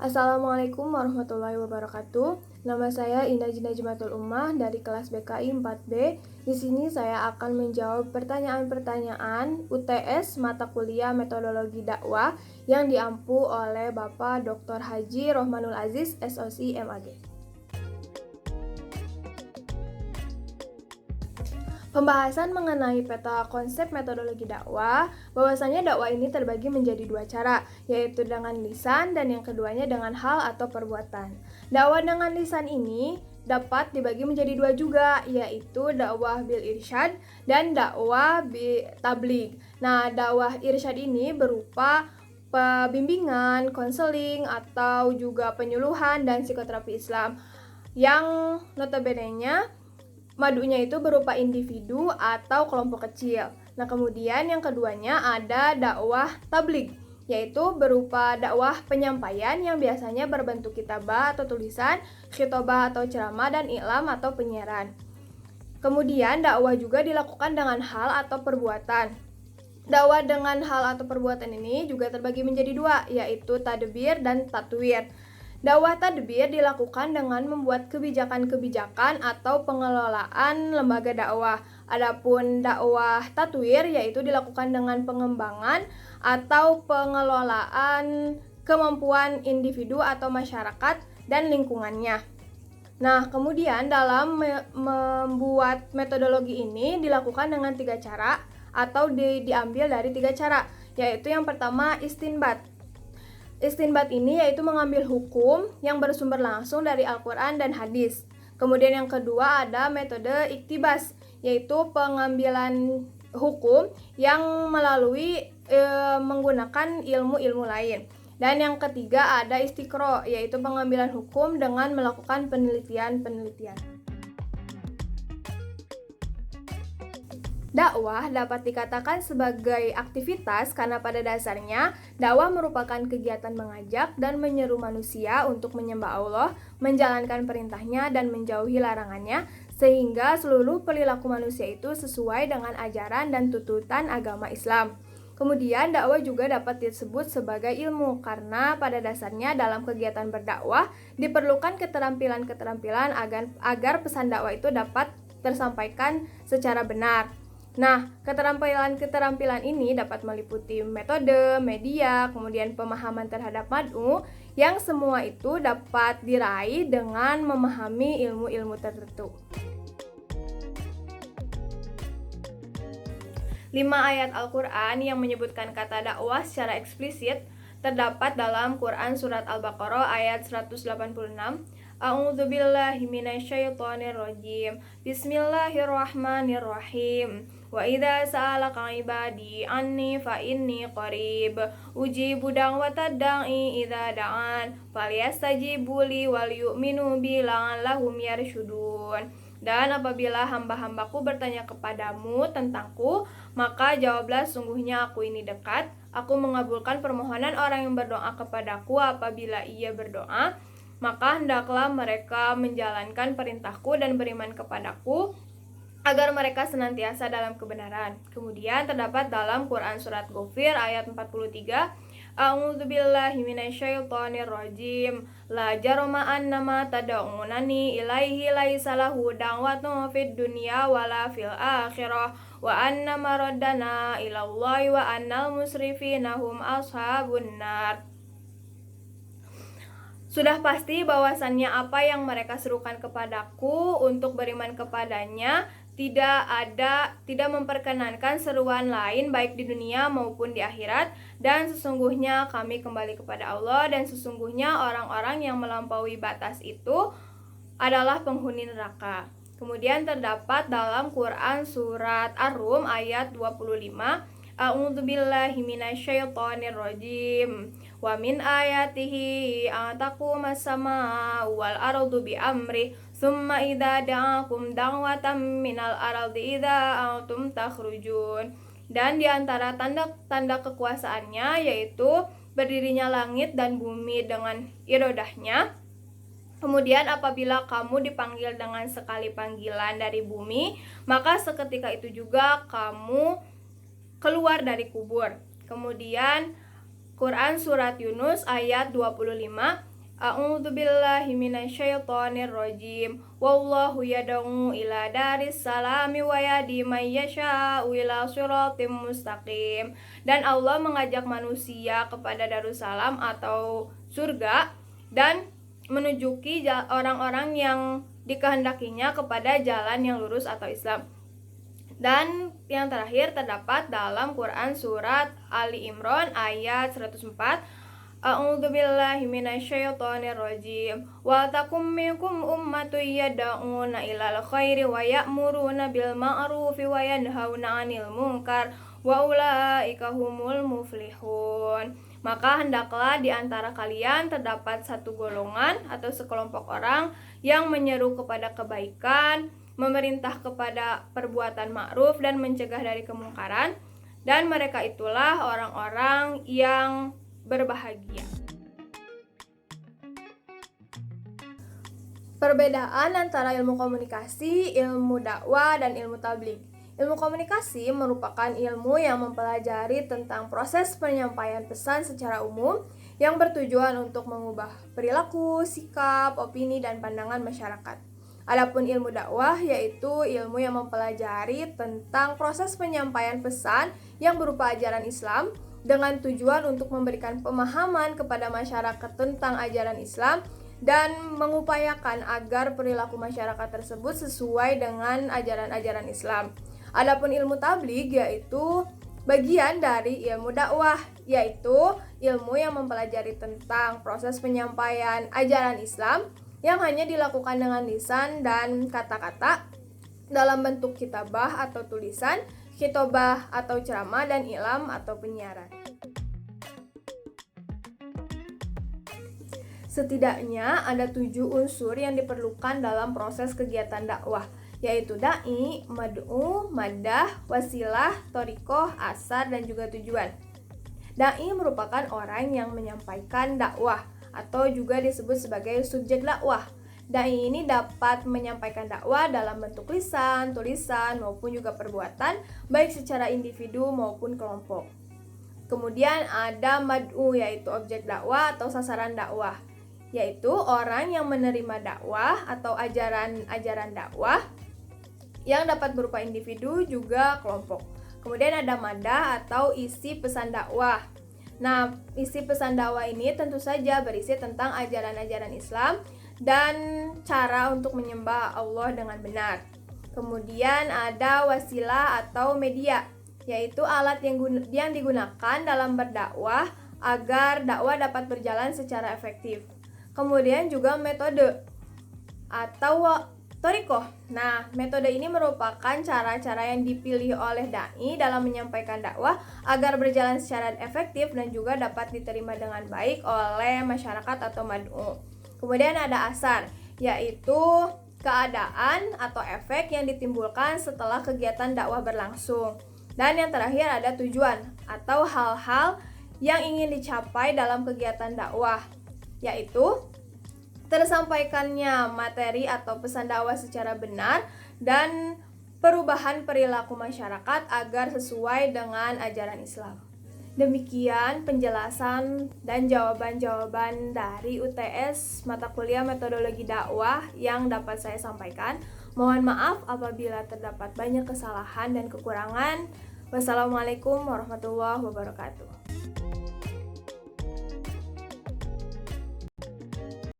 Assalamualaikum warahmatullahi wabarakatuh. Nama saya Indah Najmatul Ummah dari kelas BKI 4B. Di sini saya akan menjawab pertanyaan-pertanyaan UTS mata kuliah metodologi dakwah yang diampu oleh Bapak Dr. Haji Rohmanul Aziz, SOC MAG. Pembahasan mengenai peta konsep metodologi dakwah, bahwasanya dakwah ini terbagi menjadi dua cara, yaitu dengan lisan dan yang keduanya dengan hal atau perbuatan. Dakwah dengan lisan ini dapat dibagi menjadi dua juga, yaitu dakwah bil irsyad dan dakwah tabligh. Nah, dakwah irsyad ini berupa pembimbingan, konseling, atau juga penyuluhan dan psikoterapi Islam yang notabene-nya madunya itu berupa individu atau kelompok kecil. Nah, kemudian yang keduanya ada dakwah tabligh, yaitu berupa dakwah penyampaian yang biasanya berbentuk kitabah atau tulisan, khitobah atau ceramah, dan i'lam atau penyiaran. Kemudian dakwah juga dilakukan dengan hal atau perbuatan. Dakwah dengan hal atau perbuatan ini juga terbagi menjadi dua, yaitu tadbir dan tatwir. Dakwah tadbir dilakukan dengan membuat kebijakan-kebijakan atau pengelolaan lembaga dakwah. Adapun dakwah tatwir yaitu dilakukan dengan pengembangan atau pengelolaan kemampuan individu atau masyarakat dan lingkungannya. Nah, kemudian dalam membuat metodologi ini dilakukan dengan 3 cara atau diambil dari 3 cara, yaitu yang pertama istinbat. Istinbat ini yaitu mengambil hukum yang bersumber langsung dari Al-Quran dan hadis. Kemudian yang kedua ada metode iktibas, yaitu pengambilan hukum yang melalui menggunakan ilmu-ilmu lain. Dan yang ketiga ada istiqro, yaitu pengambilan hukum dengan melakukan penelitian-penelitian. Dakwah dapat dikatakan sebagai aktivitas karena pada dasarnya dakwah merupakan kegiatan mengajak dan menyeru manusia untuk menyembah Allah, menjalankan perintahnya dan menjauhi larangannya, sehingga seluruh perilaku manusia itu sesuai dengan ajaran dan tuntutan agama Islam. Kemudian dakwah juga dapat disebut sebagai ilmu karena pada dasarnya dalam kegiatan berdakwah diperlukan keterampilan-keterampilan agar pesan dakwah itu dapat tersampaikan secara benar. Nah, keterampilan-keterampilan ini dapat meliputi metode, media, kemudian pemahaman terhadap mad'u, yang semua itu dapat diraih dengan memahami ilmu-ilmu tertentu. 5 ayat Al-Quran yang menyebutkan kata dakwah secara eksplisit terdapat dalam Quran Surat Al-Baqarah ayat 186. A'udzubillahi minasyaitonirrajim. Bismillahirrahmanirrahim. Wa idza sa'alaka ibadi anni fa inni qarib ujibu da'watad da'i idza da'an falyastajibu li wal yu'minu bi la'allahum yarshudun. Dan apabila hamba-hambaku bertanya kepadamu tentangku, maka jawablah, sungguhnya aku ini dekat. Aku mengabulkan permohonan orang yang berdoa kepadaku. Apabila ia berdoa, maka hendaklah mereka menjalankan perintahku dan beriman kepadaku, agar mereka senantiasa dalam kebenaran. Kemudian terdapat dalam Quran Surat Ghafir ayat 43, A'udzubillahi minasyaitonirrajim. La jarama annama tad'unani ilaihi laisa lahu da'watun fid dunya wala fil akhirah wa anna maraddana ilallahi wa annal musrifina hum ashabun nar. Sudah pasti bahwasannya apa yang mereka serukan kepadaku untuk beriman kepadanya tidak memperkenankan seruan lain baik di dunia maupun di akhirat, dan sesungguhnya kami kembali kepada Allah, dan sesungguhnya orang-orang yang melampaui batas itu adalah penghuni neraka. Kemudian terdapat dalam Quran Surat Ar-Rum ayat 25, A'udzubillahi minasyaitonirrajim. Wa min ayatihi ataqumas sama'u wal ardu bi amri summa idza da'akum da'watan minal ardi idza antum takhrujun. Dan di antara tanda-tanda kekuasaannya yaitu berdirinya langit dan bumi dengan irodahnya. Kemudian apabila kamu dipanggil dengan sekali panggilan dari bumi, maka seketika itu juga kamu keluar dari kubur. Kemudian Quran Surat Yunus ayat 25, A'udzubillahi minasyaitonirrajim. Wallahu yad'u ila daris salami wa yahdi may yasha'u ila shiratim mustaqim. Dan Allah mengajak manusia kepada Darussalam atau surga dan menunjuki orang-orang yang dikehendakinya kepada jalan yang lurus atau Islam. Dan yang terakhir terdapat dalam Quran surat Ali Imran ayat 104. A'udzubillahi minasyaitonirrajim. Wa takum minkum ummatun yad'una ilal khairi wa ya'muruna bil ma'rufi wa yanhauna 'anil munkar wa ulaika humul muflihun. Maka hendaklah di antara kalian terdapat satu golongan atau sekelompok orang yang menyeru kepada kebaikan, memerintah kepada perbuatan ma'ruf dan mencegah dari kemungkaran, dan mereka itulah orang-orang yang berbahagia. Perbedaan antara ilmu komunikasi, ilmu dakwah, dan ilmu tabligh. Ilmu komunikasi merupakan ilmu yang mempelajari tentang proses penyampaian pesan secara umum yang bertujuan untuk mengubah perilaku, sikap, opini, dan pandangan masyarakat. Adapun ilmu dakwah yaitu ilmu yang mempelajari tentang proses penyampaian pesan yang berupa ajaran Islam dengan tujuan untuk memberikan pemahaman kepada masyarakat tentang ajaran Islam dan mengupayakan agar perilaku masyarakat tersebut sesuai dengan ajaran-ajaran Islam. Adapun ilmu tabligh yaitu bagian dari ilmu dakwah, yaitu ilmu yang mempelajari tentang proses penyampaian ajaran Islam yang hanya dilakukan dengan lisan dan kata-kata dalam bentuk kitabah atau tulisan, khitobah atau ceramah, dan ilam atau penyiaran. Setidaknya ada 7 unsur yang diperlukan dalam proses kegiatan dakwah, yaitu da'i, mad'u, maddah, wasilah, thoriqoh, asar, dan juga tujuan. Da'i merupakan orang yang menyampaikan dakwah atau juga disebut sebagai subjek dakwah. Da'i ini dapat menyampaikan dakwah dalam bentuk lisan, tulisan, maupun juga perbuatan, baik secara individu maupun kelompok. Kemudian ada mad'u, yaitu objek dakwah atau sasaran dakwah, yaitu orang yang menerima dakwah atau ajaran dakwah yang dapat berupa individu juga kelompok. Kemudian ada madah atau isi pesan dakwah. Nah, isi pesan dakwah ini tentu saja berisi tentang ajaran-ajaran Islam dan cara untuk menyembah Allah dengan benar. Kemudian ada wasilah atau media, yaitu alat yang digunakan dalam berdakwah agar dakwah dapat berjalan secara efektif. Kemudian juga metode atau thoriqoh. Nah, metode ini merupakan cara-cara yang dipilih oleh dai dalam menyampaikan dakwah agar berjalan secara efektif dan juga dapat diterima dengan baik oleh masyarakat atau mad'u. Kemudian ada asar, yaitu keadaan atau efek yang ditimbulkan setelah kegiatan dakwah berlangsung. Dan yang terakhir ada tujuan atau hal-hal yang ingin dicapai dalam kegiatan dakwah, yaitu tersampaikannya materi atau pesan dakwah secara benar dan perubahan perilaku masyarakat agar sesuai dengan ajaran Islam. Demikian penjelasan dan jawaban-jawaban dari UTS mata kuliah metodologi dakwah yang dapat saya sampaikan. Mohon maaf apabila terdapat banyak kesalahan dan kekurangan. Wassalamualaikum warahmatullahi wabarakatuh.